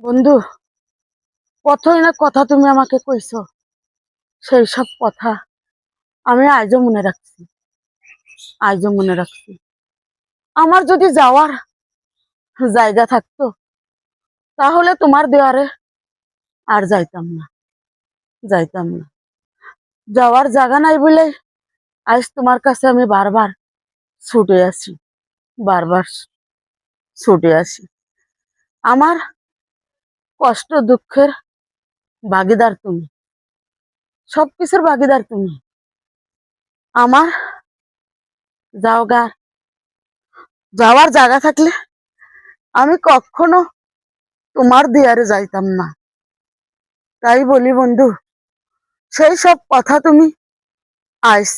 বন্ধু, কতই না কথা তুমি আমাকে কইছো। সেই সব কথা আমি আজও মনে রাখছি। আমার যদি যাওয়ার জায়গা থাকতো তাহলে তোমার দেওয়ারে আর যাইতাম না। যাওয়ার জায়গা নাই বলে আজ তোমার কাছে আমি বারবার ছুটে আসি, বারবার ছুটে আসি। আমার কষ্ট দুঃখের ভাগিদার তুমি, সবকিছুর ভাগিদার তুমি। আমার যাওগা যাওয়ার জায়গা থাকলে আমি কখনো তোমার দিয়ারে যাইতাম না। তাই বলি বন্ধু, সেই সব কথা তুমি আজ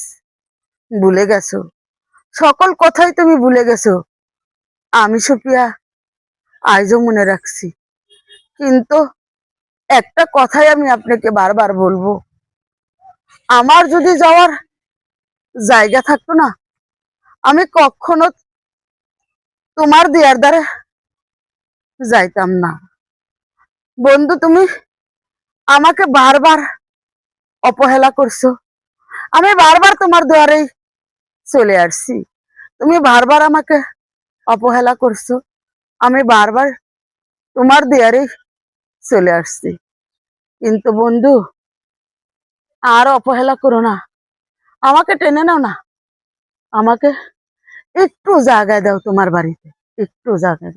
ভুলে গেছো, সকল কথাই তুমি ভুলে গেছো। আমি সুপিয়া আজও মনে রাখছি, কিন্তু একটা কথাই আমি আপনাকে বারবার বলবো, আমার যদি যাওয়ার জায়গা থাকতো না, আমি কখনো তোমার দিয়ার দ্বারে যাইতাম না। বন্ধু, তুমি আমাকে বারবার অবহেলা করছো, আমি বারবার তোমার দুয়ারেই চলে আসছি। তুমি বারবার আমাকে অবহেলা করছো, আমি বারবার তোমার দুয়ারেই চলে আসছি। কিন্তু বন্ধু, আর অবহেলা করো না, আমাকে টেনে নাও না, আমাকে একটু জায়গা দাও তোমার বাড়িতে, একটু জায়গা দাও।